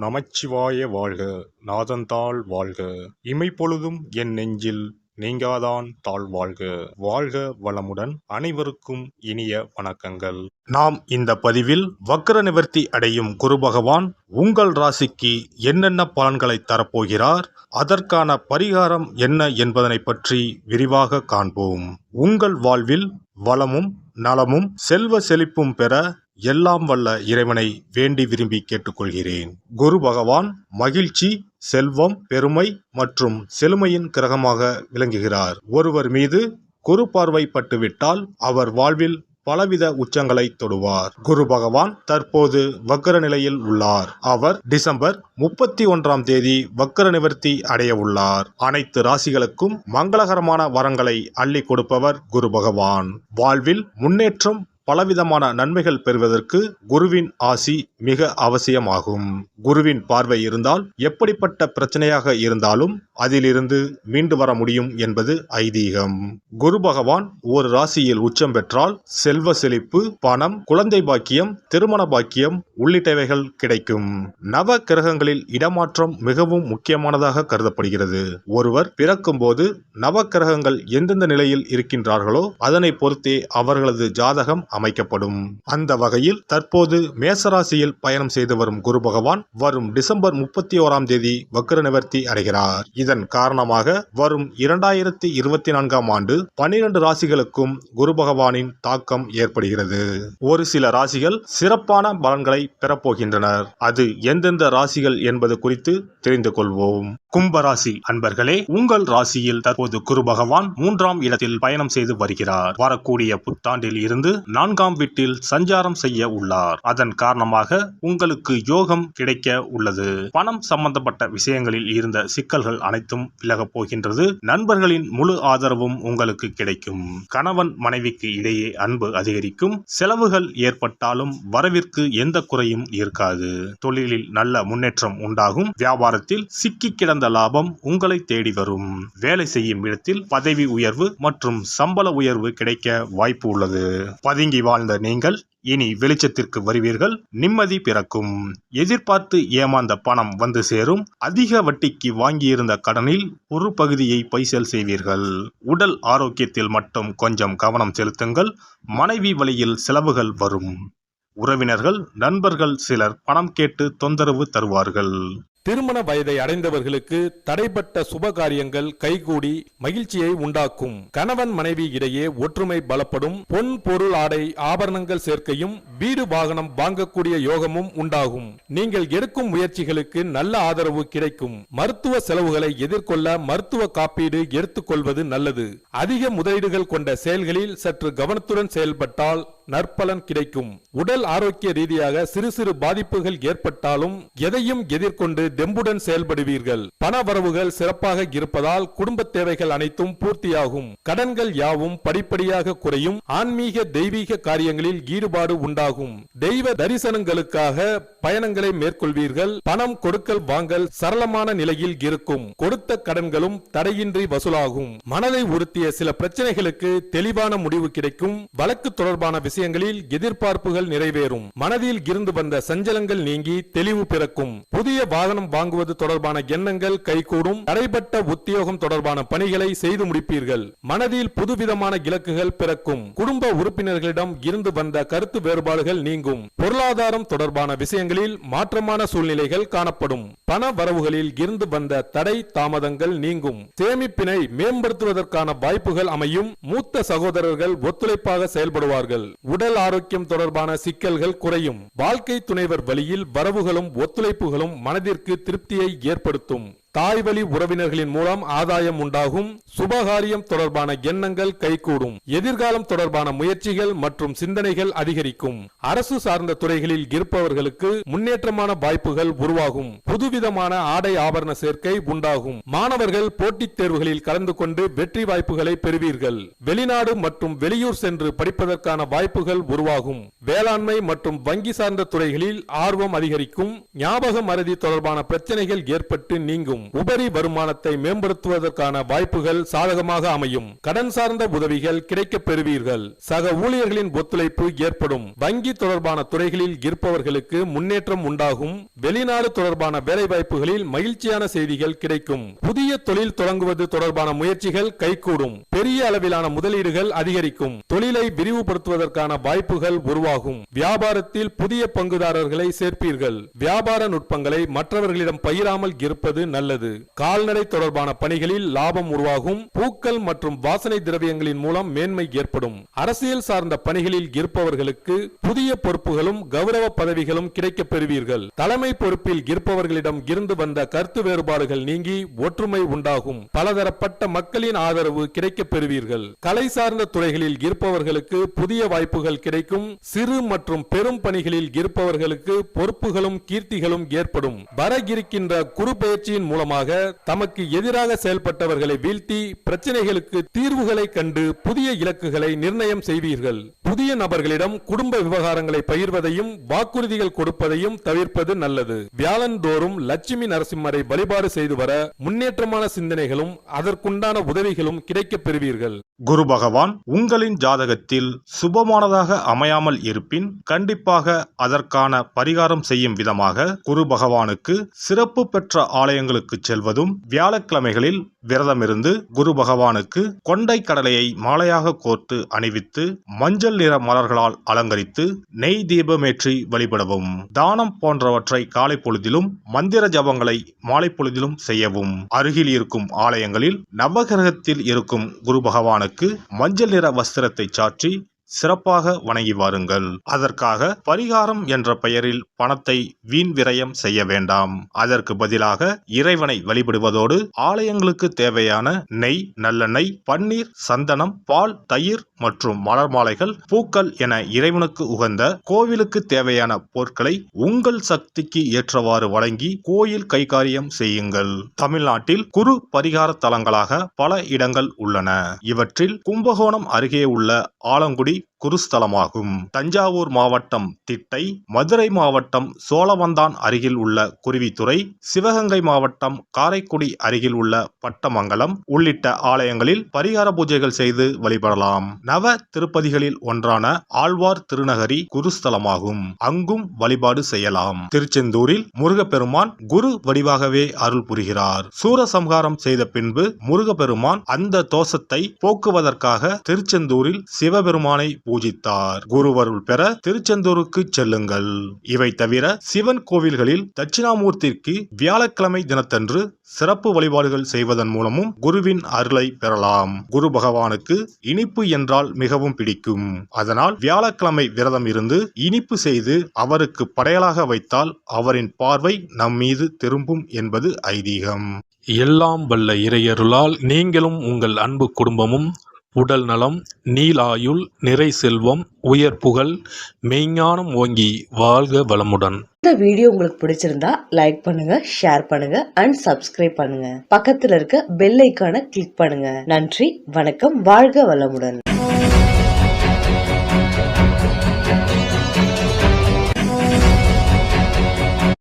நமச்சிவாய வாழ்க. நாதந்தாள் வாழ்க. இமைப்பொழுதும் என் நெஞ்சில் நீங்காதான் தாழ் வாழ்க. வாழ்க வளமுடன். அனைவருக்கும் இனிய வணக்கங்கள். நாம் இந்த பதிவில் வக்ர நிவர்த்தி அடையும் குரு பகவான் உங்கள் ராசிக்கு என்னென்ன பலன்களை தரப்போகிறார், அதற்கான பரிகாரம் என்ன என்பதனை பற்றி விரிவாக காண்போம். உங்கள் வாழ்வில் வளமும் நலமும் செல்வ செழிப்பும் பெற எல்லாம் வல்ல இறைவனை வேண்டி விரும்பி கேட்டுக்கொள்கிறேன். குரு பகவான் மகிழ்ச்சி, செல்வம், பெருமை மற்றும் செழுமையின் கிரகமாக விளங்குகிறார். ஒருவர் மீது குரு பார்வை பட்டுவிட்டால் அவர் வாழ்வில் பலவித உச்சங்களை தொடுவார். குரு பகவான் தற்போது வக்ர நிலையில் உள்ளார். அவர் டிசம்பர் 31ஆம் தேதி வக்ர நிவர்த்தி அடைய உள்ளார். அனைத்து ராசிகளுக்கும் மங்களகரமான வரங்களை அள்ளி கொடுப்பவர் குரு பகவான். வாழ்வில் முன்னேற்றம், பலவிதமான நன்மைகள் பெறுவதற்கு குருவின் ஆசி மிக அவசியமாகும். குருவின் பார்வை இருந்தால் எப்படிப்பட்ட பிரச்சனையாக இருந்தாலும் அதிலிருந்து மீண்டு வர முடியும் என்பது ஐதீகம். குரு பகவான் ஒரு ராசியில் உச்சம் பெற்றால் செல்வ செழிப்பு, பணம், குழந்தை பாக்கியம், திருமண பாக்கியம் உள்ளிட்டவைகள் கிடைக்கும். நவ கிரகங்களில் இடமாற்றம் மிகவும் முக்கியமானதாக கருதப்படுகிறது. ஒருவர் பிறக்கும் போது நவ கிரகங்கள் எந்தெந்த நிலையில் இருக்கின்றார்களோ அதனை பொறுத்தே அவர்களது ஜாதகம் அமைக்கப்படும். அந்த வகையில் தற்போது மேசராசியில் பயணம் செய்து வரும் குரு பகவான் வரும் டிசம்பர் 31ஆம் தேதி வக்ர நிவர்த்தி அடைகிறார். இதன் காரணமாக வரும் 2024ஆம் ஆண்டு 12 ராசிகளுக்கும் குரு பகவானின் தாக்கம் ஏற்படுகிறது. ஒரு சில ராசிகள் சிறப்பான பலன்களை பெறப்போகின்றனர். அது எந்தெந்த ராசிகள் என்பது குறித்து தெரிந்து கொள்வோம். கும்பராசி அன்பர்களே, உங்கள் ராசியில் தற்போது குரு பகவான் 3ஆம் இடத்தில் பயணம் செய்து வருகிறார். வரக்கூடிய புத்தாண்டில் இருந்து 4ஆம் வீட்டில் சஞ்சாரம் செய்ய உள்ளார். அதன் காரணமாக உங்களுக்கு யோகம் கிடைக்க உள்ளது. பணம் சம்பந்தப்பட்ட விஷயங்களில் இருந்த சிக்கல்கள் அனைத்தும் விலகப் போகின்றது. நண்பர்களின் முழு ஆதரவும் உங்களுக்கு கிடைக்கும். கணவன் மனைவிக்கு இடையே அன்பு அதிகரிக்கும். செலவுகள் ஏற்பட்டாலும் வரவிற்கு எந்த குறையும் இருக்காது. தொழிலில் நல்ல முன்னேற்றம் உண்டாகும். வியாபாரத்தில் சிக்கி கிடந்த லாபம் உங்களை தேடி வரும். வேலை செய்யும் இடத்தில் பதவி உயர்வு மற்றும் சம்பள உயர்வு கிடைக்க வாய்ப்பு உள்ளது. பதுங்கி வாழ்ந்த நீங்கள் இனி வெளிச்சத்திற்கு வருவீர்கள். நிம்மதி பிறக்கும். எதிர்பார்த்து ஏமாந்த பணம் வந்து சேரும். அதிக வட்டிக்கு வாங்கியிருந்த கடனில் ஒரு பகுதியை பைசல் செய்வீர்கள். உடல் ஆரோக்கியத்தில் மட்டும் கொஞ்சம் கவனம் செலுத்துங்கள். மனைவி வழியில் செலவுகள் வரும். உறவினர்கள், நண்பர்கள் சிலர் பணம் கேட்டு தொந்தரவு தருவார்கள். திருமண வயதை அடைந்தவர்களுக்கு தடைப்பட்ட சுப காரியங்கள் கைகூடி மகிழ்ச்சியை உண்டாக்கும். கணவன் மனைவி இடையே ஒற்றுமை பலப்படும். பொன், பொருள், ஆடை, ஆபரணங்கள் சேர்க்கையும் வீடு வாகனம் வாங்கக்கூடிய யோகமும் உண்டாகும். நீங்கள் எடுக்கும் முயற்சிகளுக்கு நல்ல ஆதரவு கிடைக்கும். மருத்துவ செலவுகளை எதிர்கொள்ள மருத்துவ காப்பீடு எடுத்துக்கொள்வது நல்லது. அதிக முதலீடுகள் கொண்ட செயல்களில் சற்று கவனத்துடன் செயல்பட்டால் நற்பலன் கிடைக்கும். உடல் ஆரோக்கிய ரீதியாக சிறு சிறு பாதிப்புகள் ஏற்பட்டாலும் எதையும் எதிர்கொண்டு தெம்புடன் செயல்படுவீர்கள். பண வரவுகள் சிறப்பாக இருப்பதால் குடும்ப தேவைகள் அனைத்தும் பூர்த்தியாகும். கடன்கள் யாவும் படிப்படியாக குறையும். ஆன்மீக தெய்வீக காரியங்களில் ஈடுபாடு உண்டாகும். தெய்வ தரிசனங்களுக்காக பயணங்களை மேற்கொள்வீர்கள். பணம் கொடுக்கல் வாங்கல் சரளமான நிலையில் இருக்கும். கொடுத்த கடன்களும் தடையின்றி வசூலாகும். மனதை உறுத்திய சில பிரச்சனைகளுக்கு தெளிவான முடிவு கிடைக்கும். வழக்கு தொடர்பான விஷயங்களில் எதிர்பார்ப்புகள் நிறைவேறும். மனதில் இருந்து வந்த சஞ்சலங்கள் நீங்கி தெளிவு பிறக்கும். புதிய வாகனம் வாங்குவது தொடர்பான எண்ணங்கள் கைகூடும். தடைப்பட்ட உத்தியோகம் தொடர்பான பணிகளை செய்து முடிப்பீர்கள். மனதில் புதுவிதமான இலக்குகள் பிறக்கும். குடும்ப உறுப்பினர்களிடம் இருந்து வந்த கருத்து வேறுபாடுகள் நீங்கும். பொருளாதாரம் தொடர்பான விஷயங்களில் மாற்றமான சூழ்நிலைகள் காணப்படும். பண வரவுகளில் இருந்து வந்த தடை தாமதங்கள் நீங்கும். சேமிப்பினை மேம்படுத்துவதற்கான வாய்ப்புகள் அமையும். மூத்த சகோதரர்கள் ஒத்துழைப்பாக செயல்படுவார்கள். உடல் ஆரோக்கியம் தொடர்பான சிக்கல்கள் குறையும். வாழ்க்கை துணைவர் வழியில் வரவுகளும் ஒத்துழைப்புகளும் மனதிற்கு திருப்தியை ஏற்படுத்தும். தாய்வழி உறவினர்களின் மூலம் ஆதாயம் உண்டாகும். சுபகாரியம் தொடர்பான எண்ணங்கள் கைகூடும். எதிர்காலம் தொடர்பான முயற்சிகள் மற்றும் சிந்தனைகள் அதிகரிக்கும். அரசு சார்ந்த துறைகளில் இருப்பவர்களுக்கு முன்னேற்றமான வாய்ப்புகள் உருவாகும். புதுவிதமான ஆடை ஆபரண சேர்க்கை உண்டாகும். மாணவர்கள் போட்டித் தேர்வுகளில் கலந்து கொண்டு வெற்றி வாய்ப்புகளை பெறுவீர்கள். வெளிநாடு மற்றும் வெளியூர் சென்று படிப்பதற்கான வாய்ப்புகள் உருவாகும். வேளாண்மை மற்றும் வங்கி சார்ந்த துறைகளில் ஆர்வம் அதிகரிக்கும். ஞாபக மறதி தொடர்பான பிரச்சனைகள் ஏற்பட்டு நீங்கும். கிடைக்கும். உபரி வருமானத்தை மேம்படுத்துவதற்கான வாய்ப்புகள் சாதகமாக அமையும். கடன் சார்ந்த உதவிகள் கிடைக்கப் பெறுவீர்கள். சக ஊழியர்களின் ஒத்துழைப்பு ஏற்படும். வங்கி தொடர்பான துறைகளில் இருப்பவர்களுக்கு முன்னேற்றம் உண்டாகும். வெளிநாடு தொடர்பான வேலைவாய்ப்புகளில் மகிழ்ச்சியான செய்திகள் கிடைக்கும். புதிய தொழில் தொடங்குவது தொடர்பான முயற்சிகள் கைகூடும். பெரிய அளவிலான முதலீடுகள் அதிகரிக்கும். தொழிலை விரிவுபடுத்துவதற்கான வாய்ப்புகள் உருவாகும். வியாபாரத்தில் புதிய பங்குதாரர்களை சேர்ப்பீர்கள். வியாபார நுட்பங்களை மற்றவர்களிடம் பகிராமல் இருப்பது நல்லது. கால்நடை தொடர்பான பணிகளில் லாபம் உருவாகும். பூக்கள் மற்றும் வாசனை திரவியங்களின் மூலம் மேன்மை ஏற்படும். அரசியல் சார்ந்த பணிகளில் இருப்பவர்களுக்கு புதிய பொறுப்புகளும் கௌரவ பதவிகளும் கிடைக்கப் பெறுவீர்கள். தலைமை பொறுப்பில் இருப்பவர்களிடம் இருந்து வந்த கருத்து வேறுபாடுகள் நீங்கி ஒற்றுமை உண்டாகும். பலதரப்பட்ட மக்களின் ஆதரவு கிடைக்கப் பெறுவீர்கள். கலை சார்ந்த துறைகளில் இருப்பவர்களுக்கு புதிய வாய்ப்புகள் கிடைக்கும். சிறு மற்றும் பெரும் பணிகளில் இருப்பவர்களுக்கு பொறுப்புகளும் கீர்த்திகளும் ஏற்படும். வர இருக்கின்ற குரு பயிற்சியின் மூலமாக தமக்கு எதிராக செயல்பட்டவர்களை வீழ்த்தி பிரச்சனைகளுக்கு தீர்வுகளை கண்டு புதிய இலக்குகளை நிர்ணயம் செய்வீர்கள். புதிய நபர்களிடம் குடும்ப விவகாரங்களை பகிர்வதையும் வாக்குறுதிகள் கொடுப்பதையும் தவிர்ப்பது நல்லது. வியாழந்தோறும் லட்சுமி நரசிம்மரை வழிபாடு செய்து வர முன்னேற்றமான சிந்தனைகளும் அதற்குண்டான உதவிகளும் கிடைக்கப் பெறுவீர்கள். குரு பகவான் உங்களின் ஜாதகத்தில் சுபமானதாக அமையாமல் இருப்பின் கண்டிப்பாக அதற்கான பரிகாரம் செய்யும் விதமாக குரு பகவானுக்கு சிறப்பு பெற்ற ஆலயங்களுக்கு செல்வதும், வியாழக்கிழமைகளில் விரதமிருந்து குரு பகவானுக்கு கொண்டை கடலையை மாலையாக கோர்த்து அணிவித்து மஞ்சள் நிற மலர்களால் அலங்கரித்து நெய் தீபமேற்றி வழிபடவும், தானம் போன்றவற்றை காலை பொழுதிலும் மந்திர ஜபங்களை மாலை பொழுதிலும் செய்யவும். அருகில் இருக்கும் ஆலயங்களில் நவகிரகத்தில் இருக்கும் குரு பகவானுக்கு மஞ்சள் நிற வஸ்திரத்தை சாற்றி சிறப்பாக வணங்கி வாருங்கள். அதற்காக பரிகாரம் என்ற பெயரில் பணத்தை வீண் விரயம் செய்ய வேண்டாம். அதற்கு பதிலாக இறைவனை வழிபடுவதோடு ஆலயங்களுக்கு தேவையான நெய், நல்லெண்ணெய், பன்னீர், சந்தனம், பால், தயிர் மற்றும் மலர் மாலைகள், பூக்கள் என இறைவனுக்கு உகந்த கோவிலுக்கு தேவையான பொருட்களை உங்கள் சக்திக்கு ஏற்றவாறு வழங்கி கோயில் கைகாரியம் செய்யுங்கள். தமிழ்நாட்டில் குரு பரிகார தலங்களாக பல இடங்கள் உள்ளன. இவற்றில் கும்பகோணம் அருகே உள்ள ஆலங்குடி குருஸ்தலமாகும். தஞ்சாவூர் மாவட்டம் திட்டை, மதுரை மாவட்டம் சோழவந்தான் அருகில் உள்ள குருவித்துறை, சிவகங்கை மாவட்டம் காரைக்குடி அருகில் உள்ள பட்டமங்கலம் உள்ளிட்ட ஆலயங்களில் பரிகார பூஜைகள் செய்து வழிபடலாம். நவ திருப்பதிகளில் ஒன்றான ஆழ்வார் திருநகரி குருஸ்தலமாகும். அங்கும் வழிபாடு செய்யலாம். திருச்செந்தூரில் முருகப்பெருமான் குரு வடிவாகவே அருள் புரிகிறார். சூரசம்ஹாரம் செய்த பின்பு முருகப்பெருமான் அந்த தோஷத்தை போக்குவதற்காக திருச்செந்தூரில் சிவபெருமானை பூஜித்தார். குருவருள் பெற திருச்செந்தூருக்கு செல்லுங்கள். இவை தவிர சிவன் கோவில்களில் தட்சிணாமூர்த்திக்கு வியாழக்கிழமை தினத்தன்று சிறப்பு வழிபாடுகள் செய்வதன் மூலமும் குருவின் அருளை பெறலாம். குரு பகவானுக்கு இனிப்பு என்றால் மிகவும் பிடிக்கும். அதனால் வியாழக்கிழமை விரதம் இருந்து இனிப்பு செய்து அவருக்கு படையலாக வைத்தால் அவரின் பார்வை நம் மீது திரும்பும் என்பது ஐதீகம். எல்லாம் வல்ல இறையருளால் நீங்களும் உங்கள் அன்பு குடும்பமும் உடல் நலம், நீலாயுள், நிறை செல்வம், உயர் புகழ், மெய்ஞானம் ஓங்கி வாழ்க வளமுடன். இந்த வீடியோ உங்களுக்கு பிடிச்சிருந்தா லைக் பண்ணுங்க, ஷேர் பண்ணுங்க அண்ட் சப்ஸ்கிரைப் பண்ணுங்க. பக்கத்துல இருக்க பெல் ஐகானை கிளிக் பண்ணுங்க. நன்றி, வணக்கம், வாழ்க வளமுடன்.